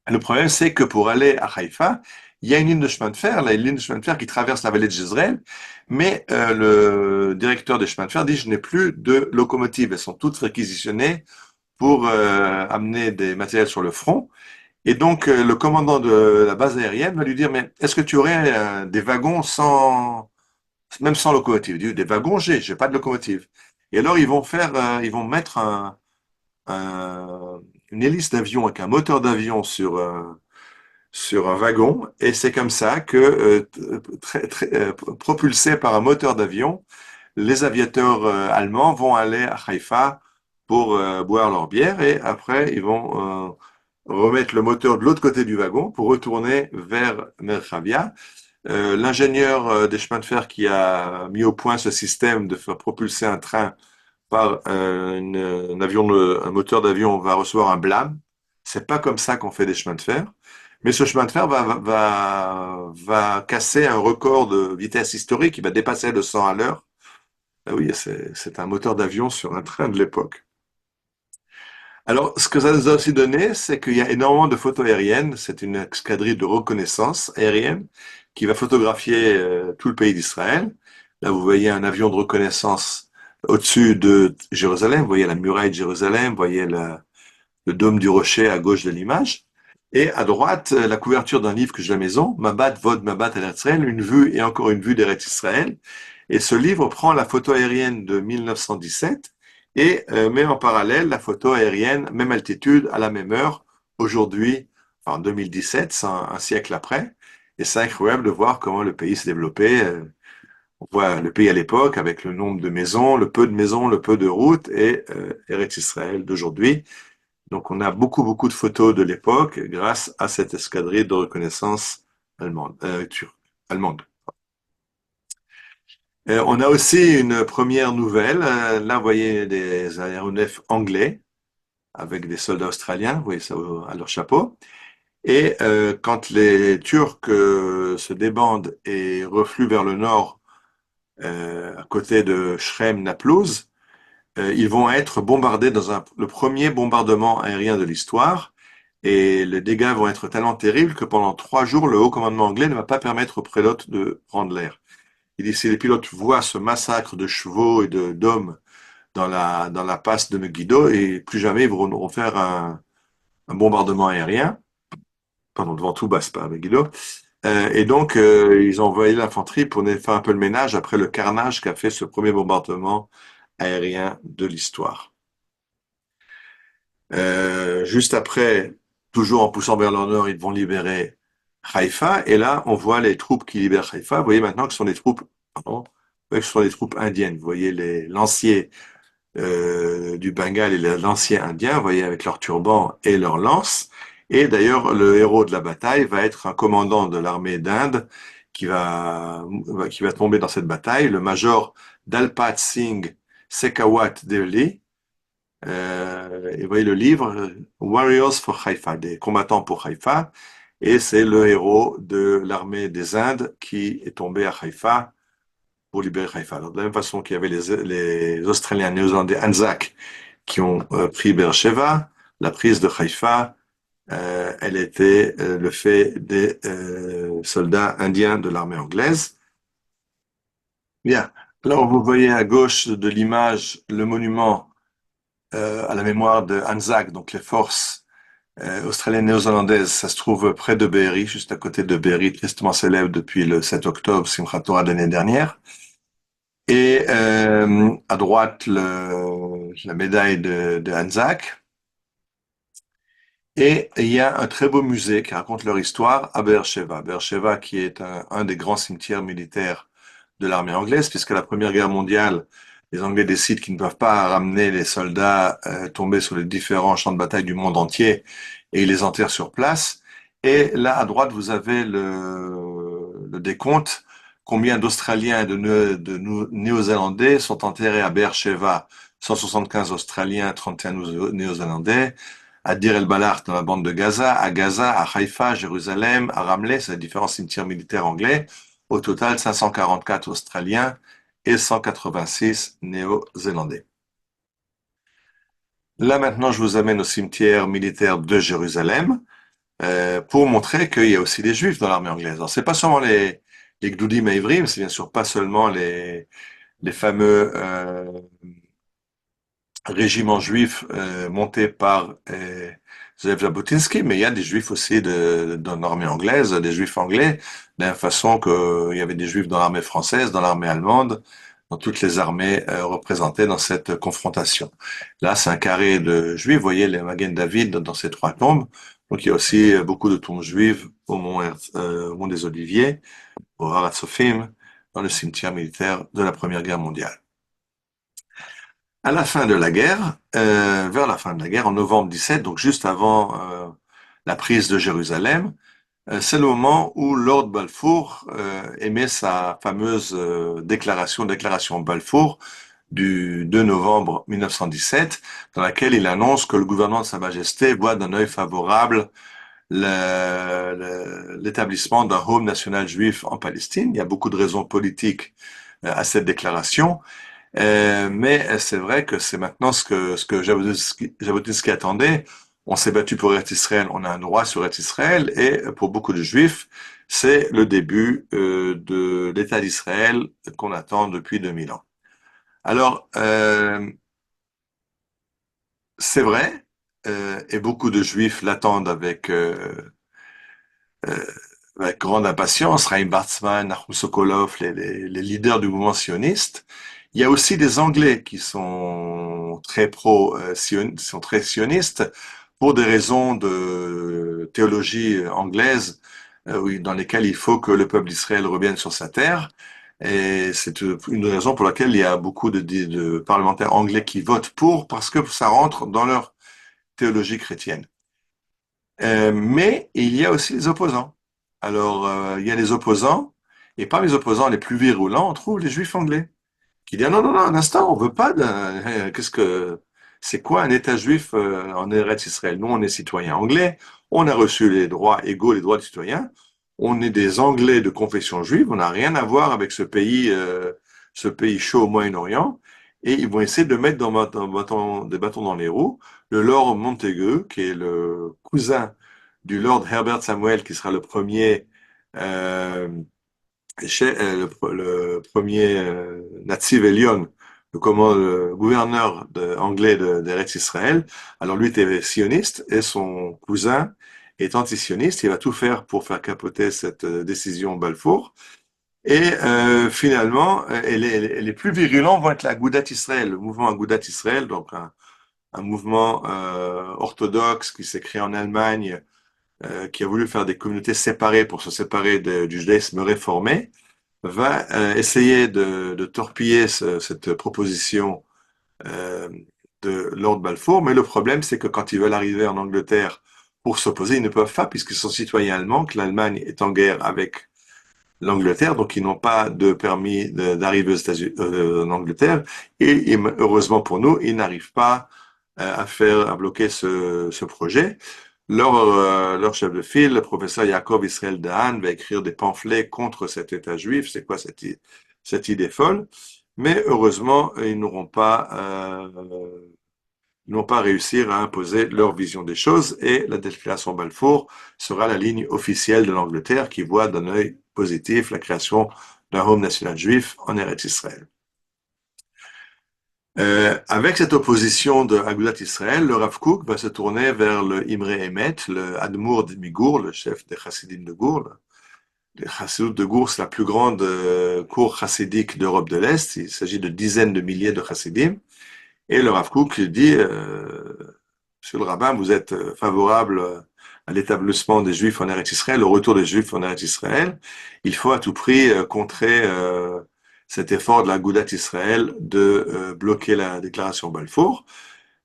Le problème, c'est que pour aller à Haïfa, il y a une ligne de chemin de fer, là, une ligne de chemin de fer qui traverse la vallée de Jezreel, mais le directeur des chemins de fer dit, je n'ai plus de locomotives, elles sont toutes réquisitionnées pour amener des matériels sur le front. Et donc, le commandant de la base aérienne va lui dire, mais est-ce que tu aurais des wagons même sans locomotive? Il dit, des wagons, j'ai pas de locomotive. Et alors, ils vont mettre une hélice d'avion avec un moteur d'avion sur un wagon, et c'est comme ça que, propulsés par un moteur d'avion, les aviateurs allemands vont aller à Haïfa pour boire leur bière, et après, ils vont remettre le moteur de l'autre côté du wagon pour retourner vers Merchavia. L'ingénieur des chemins de fer qui a mis au point ce système de faire propulser un train par un moteur d'avion va recevoir un blâme. C'est pas comme ça qu'on fait des chemins de fer. Mais ce chemin de fer va casser un record de vitesse historique. Il va dépasser le 100 à l'heure. Ah oui, c'est un moteur d'avion sur un train de l'époque. Alors, ce que ça nous a aussi donné, c'est qu'il y a énormément de photos aériennes. C'est une escadrille de reconnaissance aérienne qui va photographier tout le pays d'Israël. Là, vous voyez un avion de reconnaissance au-dessus de Jérusalem. Vous voyez la muraille de Jérusalem. Vous voyez le dôme du rocher à gauche de l'image. Et à droite, la couverture d'un livre que j'ai à la maison, Mabat Vod Mabat Eretz Israël, une vue et encore une vue d'Eretz Israël. Et ce livre prend la photo aérienne de 1917 et met en parallèle la photo aérienne, même altitude, à la même heure, aujourd'hui, en 2017, un siècle après. Et c'est incroyable de voir comment le pays s'est développé. On voit le pays à l'époque avec le nombre de maisons, le peu de routes, et Eretz Israël d'aujourd'hui. Donc on a beaucoup de photos de l'époque grâce à cette escadrille de reconnaissance allemande. On a aussi une première nouvelle. Là, vous voyez des aéronefs anglais avec des soldats australiens, vous voyez ça à leur chapeau. Et quand les Turcs se débandent et refluent vers le nord, à côté de Shrem-Naplouse, ils vont être bombardés dans le premier bombardement aérien de l'histoire, et les dégâts vont être tellement terribles que pendant 3 jours, le haut commandement anglais ne va pas permettre aux pilotes de prendre l'air. Il dit, si les pilotes voient ce massacre de chevaux et d'hommes dans la passe de Megiddo, et plus jamais ils vont faire un bombardement aérien, pardon, devant tout bas, c'est pas Megiddo. Et donc, ils ont envoyé l'infanterie pour faire un peu le ménage après le carnage qu'a fait ce premier bombardement aérien de l'histoire. Juste après, toujours en poussant vers le nord, ils vont libérer Haïfa, et là, on voit les troupes qui libèrent Haïfa. Vous voyez maintenant que ce sont des troupes, pardon, vous voyez que ce sont des troupes indiennes. Vous voyez les lanciers du Bengale et les lanciers indiens, vous voyez, avec leurs turbans et leurs lances. Et d'ailleurs, le héros de la bataille va être un commandant de l'armée d'Inde qui va tomber dans cette bataille, le major Dalpat Singh Shekhawat Devli. Et vous voyez le livre Warriors for Haifa, des combattants pour Haïfa, et c'est le héros de l'armée des Indes qui est tombé à Haïfa pour libérer Haïfa. Alors, de la même façon qu'il y avait les Australiens néo-zélandais Anzac qui ont pris Beersheba, la prise de Haïfa, elle était le fait des soldats indiens de l'armée anglaise. Bien. Alors, vous voyez à gauche de l'image le monument à la mémoire de Anzac, donc les forces australiennes néo-zélandaises. Ça se trouve près de Be'eri, juste à côté de Be'eri, tristement célèbre depuis le 7 octobre, Simchat Torah de l'année dernière. Et à droite, la médaille de Anzac. Et il y a un très beau musée qui raconte leur histoire à Beersheba. Beersheba qui est un des grands cimetières militaires de l'armée anglaise, puisque la Première Guerre mondiale, les Anglais décident qu'ils ne peuvent pas ramener les soldats tombés sur les différents champs de bataille du monde entier, et ils les enterrent sur place. Et là, à droite, vous avez le décompte, combien d'Australiens et de Néo-Zélandais sont enterrés à Beersheba. 175 Australiens, 31 Néo-Zélandais. À Dir el-Balah dans la bande de Gaza, à Haïfa, Jérusalem, à Ramleh, c'est les différents cimetières militaires anglais. Au total, 544 Australiens et 186 Néo-Zélandais. Là maintenant, je vous amène au cimetière militaire de Jérusalem pour montrer qu'il y a aussi des Juifs dans l'armée anglaise. Alors, c'est pas seulement les Gdoudim et Ivrim, c'est bien sûr pas seulement les fameux régiment juif monté par Zev Jabotinsky, mais il y a des juifs aussi dans l'armée anglaise, des juifs anglais, de la même façon qu'il y avait des juifs dans l'armée française, dans l'armée allemande, dans toutes les armées représentées dans cette confrontation. Là, c'est un carré de juifs, vous voyez les Magen David dans ces trois tombes, donc il y a aussi beaucoup de tombes juives au mont des Oliviers, au Har HaTzofim, dans le cimetière militaire de la Première Guerre mondiale. À la fin de la guerre, vers la fin de la guerre, en novembre 17, donc juste avant la prise de Jérusalem, c'est le moment où Lord Balfour émet sa fameuse déclaration Balfour du 2 novembre 1917, dans laquelle il annonce que le gouvernement de Sa Majesté voit d'un œil favorable l'établissement d'un Home national juif en Palestine. Il y a beaucoup de raisons politiques à cette déclaration. Mais c'est vrai que c'est maintenant ce que Jabotinsky attendait. On s'est battu pour Eretz Israël, on a un droit sur Eretz Israël, et pour beaucoup de Juifs, c'est le début de l'État d'Israël qu'on attend depuis 2000 ans. Alors, c'est vrai, et beaucoup de Juifs l'attendent avec grande impatience, Chaim Bartzman, Nachum Sokolov, les leaders du mouvement sioniste. Il y a aussi des Anglais qui sont très sont très sionistes pour des raisons de théologie anglaise, dans lesquelles il faut que le peuple d'Israël revienne sur sa terre. Et c'est une raison pour laquelle il y a beaucoup de parlementaires anglais qui votent pour, parce que ça rentre dans leur théologie chrétienne. Mais il y a aussi les opposants. Alors, il y a les opposants, et parmi les opposants les plus virulents, on trouve les Juifs anglais, qui disent non, un instant, on veut pas c'est quoi un État juif en Eretz Israël? Nous, on est citoyens anglais, on a reçu les droits égaux, les droits des citoyens, on est des Anglais de confession juive, on n'a rien à voir avec ce pays chaud au Moyen-Orient, et ils vont essayer de mettre des bâtons dans les roues. Le Lord Montagu, qui est le cousin du Lord Herbert Samuel, qui sera le premier le premier Nativ Elion, le gouverneur anglais d'Eretz Israël, alors lui était sioniste et son cousin est antisioniste. Il va tout faire pour faire capoter cette décision Balfour. Et finalement, les plus virulents vont être l'Agudat Israël, le mouvement Agudat Israël, donc un mouvement orthodoxe qui s'est créé en Allemagne, qui a voulu faire des communautés séparées pour se séparer du judaïsme réformé, va essayer de torpiller cette proposition euh, de Lord Balfour. Mais le problème, c'est que quand ils veulent arriver en Angleterre pour s'opposer, ils ne peuvent pas puisqu'ils sont citoyens allemands, que l'Allemagne est en guerre avec l'Angleterre, donc ils n'ont pas de permis d'arriver aux États-Unis, en Angleterre, et heureusement pour nous, ils n'arrivent pas à bloquer ce projet. Leur chef de file, le professeur Yaakov Israël Dahan, va écrire des pamphlets contre cet État juif. C'est quoi cette idée folle? Mais heureusement, ils n'ont pas réussi à imposer leur vision des choses et la déclaration Balfour sera la ligne officielle de l'Angleterre qui voit d'un œil positif la création d'un home national juif en Eretz Israël. Avec cette opposition de Agudat Israël, le Rav Kook va se tourner vers le Imre Emet, le Admour de Migour, le chef des Chassidim de Gour. Les Chassidut de Gour, c'est la plus grande cour chassidique d'Europe de l'Est. Il s'agit de dizaines de milliers de Chassidim. Et le Rav Kook dit, Monsieur le rabbin, vous êtes favorable à l'établissement des Juifs en Eretz Israël, au retour des Juifs en Eretz Israël. Il faut à tout prix contrer cet effort de la Goudat Israël de bloquer la déclaration Balfour.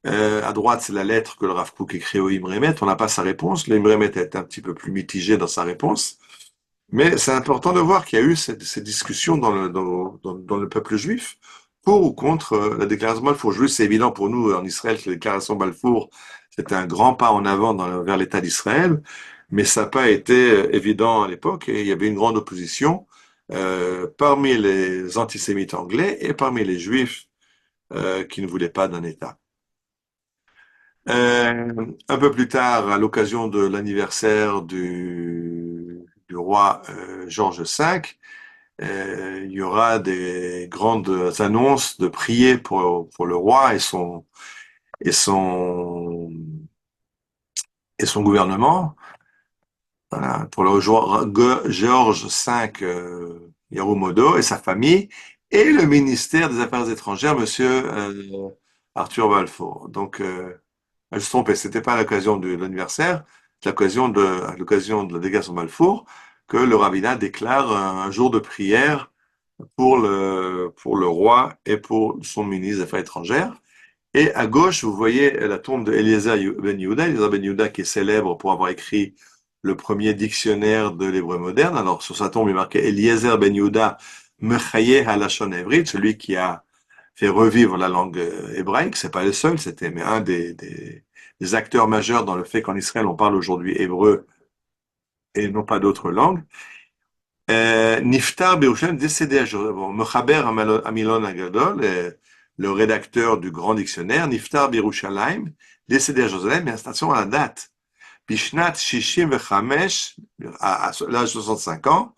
À droite, c'est la lettre que le Rav Kook écrit au Imre Emet. On n'a pas sa réponse. Le Imre Emet est un petit peu plus mitigé dans sa réponse. Mais c'est important de voir qu'il y a eu ces discussions dans le peuple juif pour ou contre la déclaration Balfour. Juste, c'est évident pour nous en Israël que la déclaration Balfour, c'était un grand pas en avant vers l'État d'Israël, mais ça n'a pas été évident à l'époque et il y avait une grande opposition parmi les antisémites anglais et parmi les juifs qui ne voulaient pas d'un État. Un peu plus tard, à l'occasion de l'anniversaire du roi George V, il y aura des grandes annonces de prier pour le roi et son gouvernement. Voilà, pour le George V Yarumodo et sa famille, et le ministère des Affaires étrangères, monsieur Arthur Balfour. Donc, elle se trompait, c'était pas à l'occasion de l'anniversaire, c'est à l'occasion de la délégation Balfour que le rabbinat déclare un jour de prière pour le roi et pour son ministre des Affaires étrangères. Et à gauche, vous voyez la tombe de Eliezer Ben Yehuda, Eliezer Ben Yehuda qui est célèbre pour avoir écrit le premier dictionnaire de l'hébreu moderne. Alors, sur sa tombe, il est marqué Eliezer Ben Yehuda Mechaye Halashon Evrit, celui qui a fait revivre la langue hébraïque. C'est pas le seul, c'était mais un des acteurs majeurs dans le fait qu'en Israël, on parle aujourd'hui hébreu et non pas d'autres langues. Niftar Be'ushem, décédé à Jérusalem. Mechaber Amilon Agadol, le rédacteur du grand dictionnaire, Niftar Birushalayim, décédé à Jérusalem, mais attention à la date. Bishnat Shishim Vechamesh, à l'âge de 65 ans,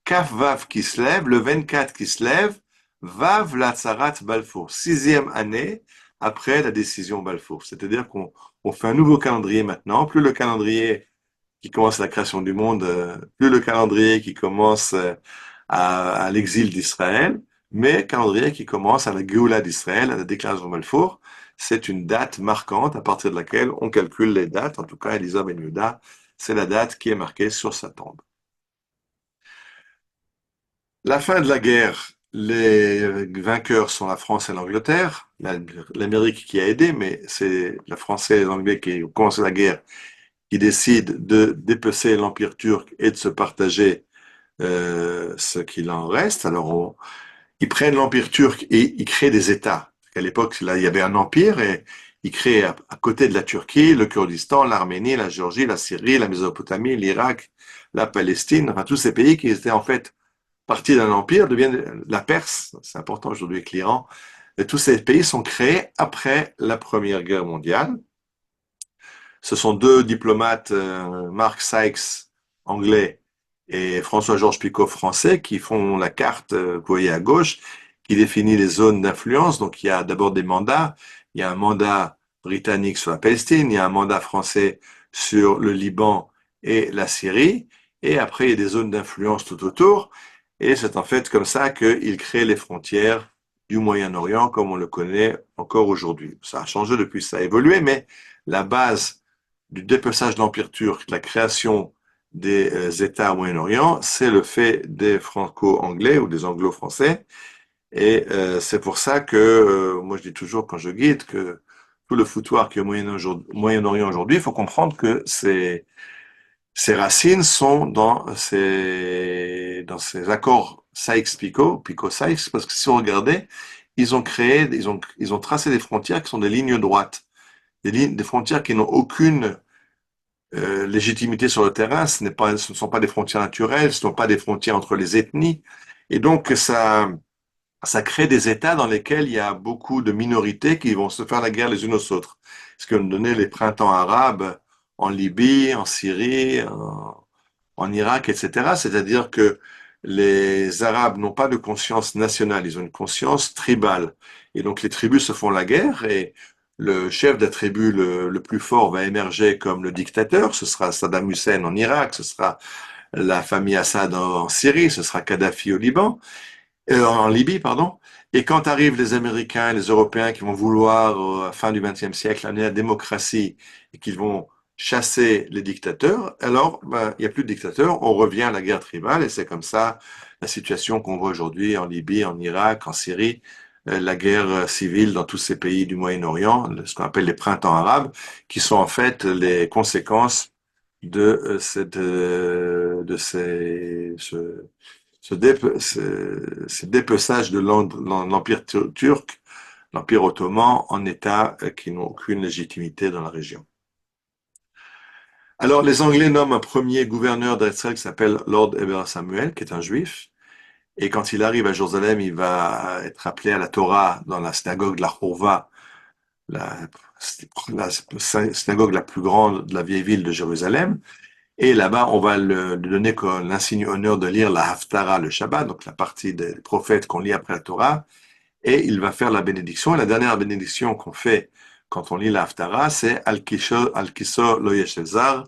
Kaf Vav Kislev, le 24 Kislev, Vav Latzarat Balfour, 6e année après la décision Balfour. C'est-à-dire qu'on fait un nouveau calendrier maintenant, plus le calendrier qui commence à la création du monde, plus le calendrier qui commence à l'exil d'Israël, mais calendrier qui commence à la Géoula d'Israël, à la déclaration Balfour. C'est une date marquante à partir de laquelle on calcule les dates. En tout cas, Eliezer Ben Yehuda, c'est la date qui est marquée sur sa tombe. La fin de la guerre, les vainqueurs sont la France et l'Angleterre. L'Amérique qui a aidé, mais c'est la France et les Anglais qui ont commencé la guerre, qui décident de dépecer l'Empire turc et de se partager ce qu'il en reste. Alors, ils prennent l'Empire turc et ils créent des États. À l'époque, là, il y avait un empire et ils créent à côté de la Turquie, le Kurdistan, l'Arménie, la Géorgie, la Syrie, la Mésopotamie, l'Irak, la Palestine, enfin tous ces pays qui étaient en fait partie d'un empire, deviennent la Perse, c'est important aujourd'hui avec l'Iran. Et tous ces pays sont créés après la Première Guerre mondiale. Ce sont deux diplomates, Mark Sykes, anglais, et François-Georges Picot français qui font la carte, vous voyez à gauche, qui définit les zones d'influence. Donc il y a d'abord des mandats. Il y a un mandat britannique sur la Palestine, il y a un mandat français sur le Liban et la Syrie, et après il y a des zones d'influence tout autour. Et c'est en fait comme ça qu'il crée les frontières du Moyen-Orient comme on le connaît encore aujourd'hui. Ça a changé depuis, ça a évolué, mais la base du dépeçage de l'Empire turc, la création des États au Moyen-Orient, c'est le fait des Franco-Anglais ou des Anglo-Français. Et c'est pour ça que moi je dis toujours quand je guide que tout le foutoir qui est au Moyen-Orient aujourd'hui, il faut comprendre que ses racines sont dans ces accords Sykes-Picot, Picot-Sykes, parce que si vous regardez, ils ont tracé des frontières qui sont des lignes droites, des frontières qui n'ont aucune légitimité sur le terrain. Ce ne sont pas des frontières naturelles, ce ne sont pas des frontières entre les ethnies, et donc ça crée des États dans lesquels il y a beaucoup de minorités qui vont se faire la guerre les unes aux autres. Ce que nous donnait les printemps arabes en Libye, en Syrie, en Irak, etc. C'est-à-dire que les Arabes n'ont pas de conscience nationale, ils ont une conscience tribale. Et donc les tribus se font la guerre et le chef de la tribu le plus fort va émerger comme le dictateur. Ce sera Saddam Hussein en Irak, ce sera la famille Assad en Syrie, ce sera Kadhafi au Liban, en Libye, pardon. Et quand arrivent les Américains et les Européens qui vont vouloir, à la fin du XXe siècle, amener la démocratie et qui vont chasser les dictateurs, alors ben, il n'y a plus de dictateurs, on revient à la guerre tribale et c'est comme ça la situation qu'on voit aujourd'hui en Libye, en Irak, en Syrie, la guerre civile dans tous ces pays du Moyen-Orient, ce qu'on appelle les printemps arabes, qui sont en fait les conséquences de ce dépeçage de l'Empire turc, l'Empire ottoman, en États qui n'ont aucune légitimité dans la région. Alors, les Anglais nomment un premier gouverneur d'Israël qui s'appelle Lord Heber Samuel, qui est un juif. Et quand il arrive à Jérusalem, il va être appelé à la Torah dans la synagogue de la Chourva, la synagogue la plus grande de la vieille ville de Jérusalem. Et là-bas, on va lui donner l'insigne honneur de lire la Haftara, le Shabbat, donc la partie des prophètes qu'on lit après la Torah. Et il va faire la bénédiction. Et la dernière bénédiction qu'on fait quand on lit la Haftara, c'est Al-Kiso lo yeshev zar,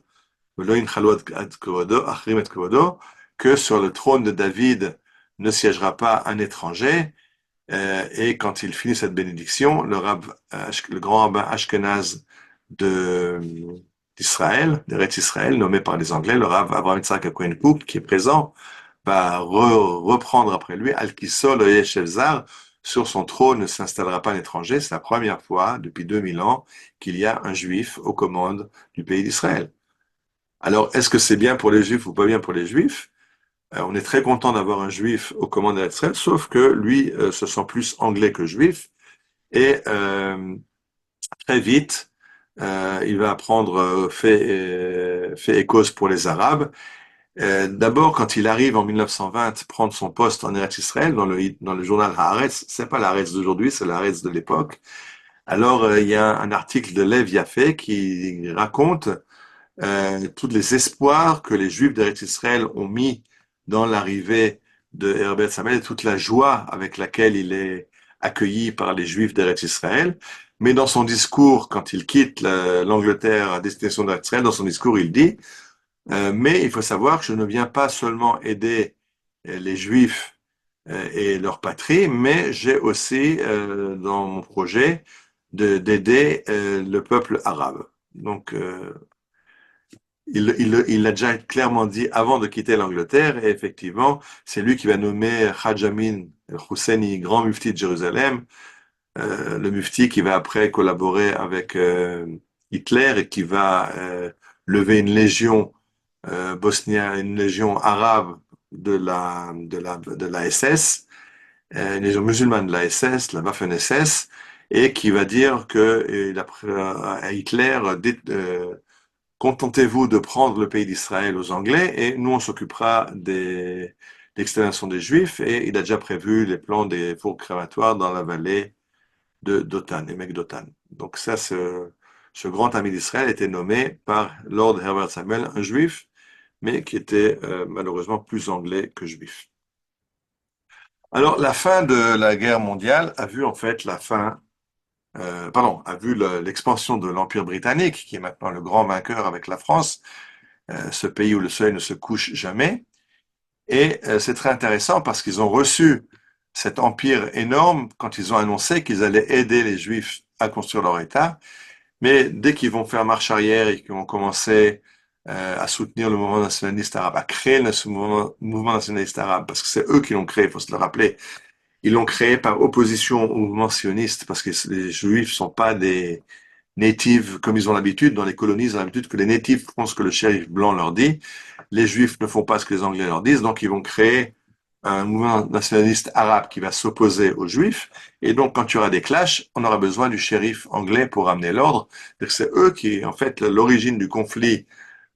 velo yinchalu ad kovodo, achrim et kovodo, que sur le trône de David ne siégera pas un étranger. Et quand il finit cette bénédiction, le grand rabbin Ashkenaz d'Israël, d'Eretz Israël, nommé par les Anglais, le Rav Avraham Yitzhak Cohen Cook, qui est présent, va reprendre après lui Al-Kiso lo yeshev zar, sur son trône ne s'installera pas un étranger. C'est la première fois depuis 2000 ans qu'il y a un juif aux commandes du pays d'Israël. Alors, est-ce que c'est bien pour les juifs ou pas bien pour les juifs? On est très content d'avoir un juif aux commandes d'Israël, sauf que lui se sent plus anglais que juif, et très vite, il va prendre fait et cause pour les Arabes. D'abord, quand il arrive en 1920 prendre son poste en Eretz Israël dans le journal Haaretz, c'est pas l'Haaretz d'aujourd'hui, c'est l'Haaretz de l'époque. Alors, il y a un article de Lev Yafé qui raconte tous les espoirs que les Juifs d'Eretz Israël ont mis dans l'arrivée de Herbert Samuel et toute la joie avec laquelle il est accueilli par les Juifs d'Eretz Israël. Mais dans son discours, quand il quitte l'Angleterre à destination d'Eretz Israël, dans son discours, il dit mais il faut savoir que je ne viens pas seulement aider les Juifs et leur patrie, mais j'ai aussi dans mon projet d'aider le peuple arabe. Donc, il l'a déjà clairement dit avant de quitter l'Angleterre, et effectivement, c'est lui qui va nommer Haj Amin el-Husseini, grand mufti de Jérusalem, le mufti qui va après collaborer avec Hitler et qui va lever une légion bosnienne, une légion arabe de la SS, une légion musulmane de la SS, la Waffen-SS, et qui va dire que à Hitler, contentez-vous de prendre le pays d'Israël aux Anglais et nous on s'occupera de l'extermination des Juifs, et il a déjà prévu les plans des fours crématoires dans la vallée de Dotan, les mecs Dotan. Donc ça, ce grand ami d'Israël était nommé par Lord Herbert Samuel, un Juif, mais qui étaient malheureusement plus anglais que juifs. Alors, la fin de la guerre mondiale a vu en fait a vu l'expansion de l'Empire britannique, qui est maintenant le grand vainqueur avec la France, ce pays où le soleil ne se couche jamais. Et c'est très intéressant parce qu'ils ont reçu cet empire énorme quand ils ont annoncé qu'ils allaient aider les Juifs à construire leur État. Mais dès qu'ils vont faire marche arrière et qu'ils vont commencer à soutenir le mouvement nationaliste arabe, à créer le mouvement nationaliste arabe, parce que c'est eux qui l'ont créé, il faut se le rappeler. Ils l'ont créé par opposition au mouvement sioniste, parce que les Juifs sont pas des natives comme ils ont l'habitude. Dans les colonies, ils ont l'habitude que les natives font ce que le shérif blanc leur dit. Les Juifs ne font pas ce que les Anglais leur disent, donc ils vont créer un mouvement nationaliste arabe qui va s'opposer aux Juifs. Et donc, quand il y aura des clashs, on aura besoin du shérif anglais pour ramener l'ordre. C'est eux qui, en fait, l'origine du conflit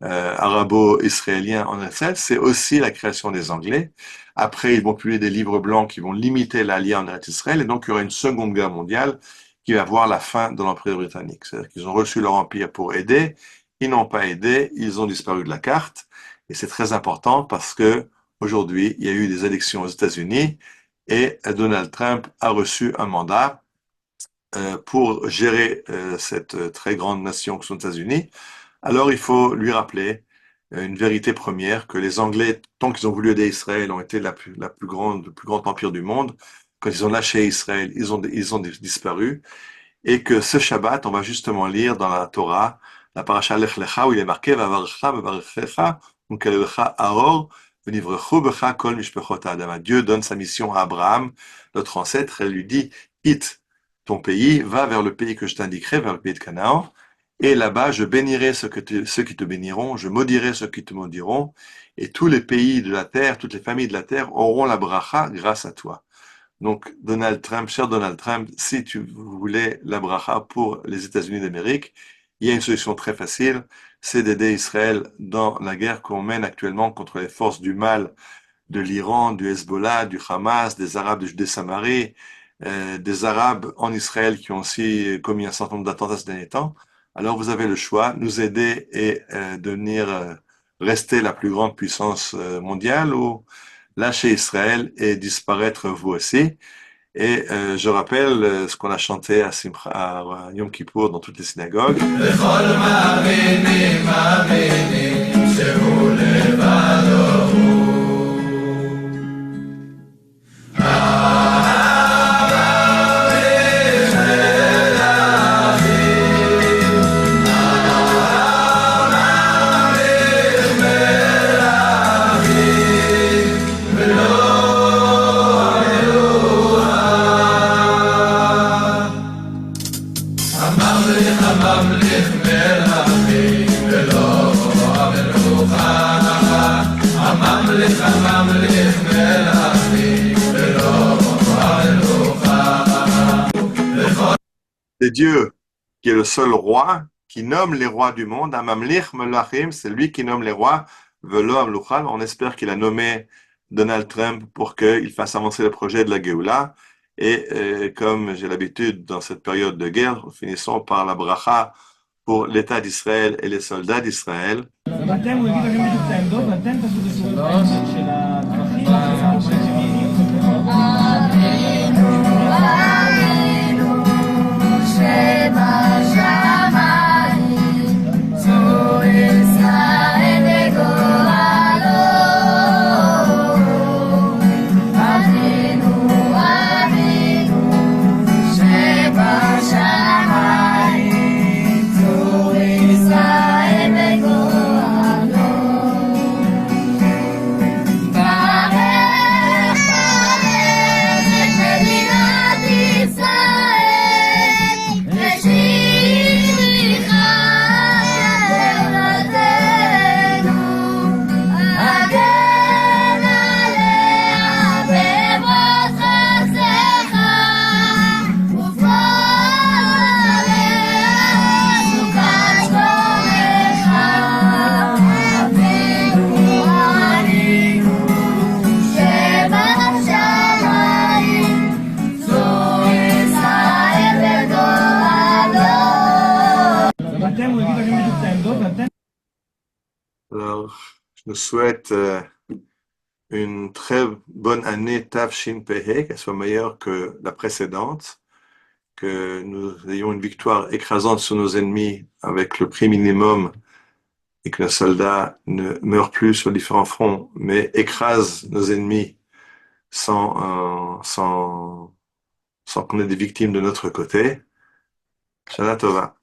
arabo-israélien en Israël, c'est aussi la création des Anglais. Après, ils vont publier des livres blancs qui vont limiter l'alliance en Israël, et donc il y aura une seconde guerre mondiale qui va voir la fin de l'Empire britannique. C'est-à-dire qu'ils ont reçu leur empire pour aider, ils n'ont pas aidé, ils ont disparu de la carte, et c'est très important parce que aujourd'hui, il y a eu des élections aux États-Unis, et Donald Trump a reçu un mandat pour gérer cette très grande nation que sont les États-Unis. Alors il faut lui rappeler une vérité première, que les Anglais, tant qu'ils ont voulu aider Israël, ont été le plus grand empire du monde. Quand ils ont lâché Israël, ils ont disparu. Et que ce Shabbat, on va justement lire dans la Torah, la paracha Lech Lecha, où il est marqué, Vavarecha, Vavarechecha, Unkelecha Aor, Venivrechu Becha Kol Mishpechot Adam. Dieu donne sa mission à Abraham, notre ancêtre, elle lui dit, quitte ton pays, va vers le pays que je t'indiquerai, vers le pays de Canaan. Et là-bas, je bénirai ceux qui te béniront, je maudirai ceux qui te maudiront, et tous les pays de la terre, toutes les familles de la terre auront la bracha grâce à toi. Donc, Donald Trump, cher Donald Trump, si tu voulais la bracha pour les États-Unis d'Amérique, il y a une solution très facile, c'est d'aider Israël dans la guerre qu'on mène actuellement contre les forces du mal de l'Iran, du Hezbollah, du Hamas, des Arabes de Judée-Samarie, des Arabes en Israël qui ont aussi commis un certain nombre d'attentats ces derniers temps. Alors vous avez le choix, nous aider et devenir rester la plus grande puissance mondiale, ou lâcher Israël et disparaître vous aussi. Et je rappelle ce qu'on a chanté à Yom Kippour dans toutes les synagogues. C'est Dieu qui est le seul roi, qui nomme les rois du monde. Amamlich Melachim, c'est lui qui nomme les rois. Velo Amluchal, on espère qu'il a nommé Donald Trump pour qu'il fasse avancer le projet de la Géoula. Et comme j'ai l'habitude dans cette période de guerre, finissons par la bracha pour l'État d'Israël et les soldats d'Israël. Alors, Je nous souhaite une très bonne année Tav Shin Pei, qu'elle soit meilleure que la précédente, que nous ayons une victoire écrasante sur nos ennemis avec le prix minimum et que nos soldats ne meurent plus sur différents fronts, mais écrasent nos ennemis sans qu'on ait des victimes de notre côté. Shana Tova.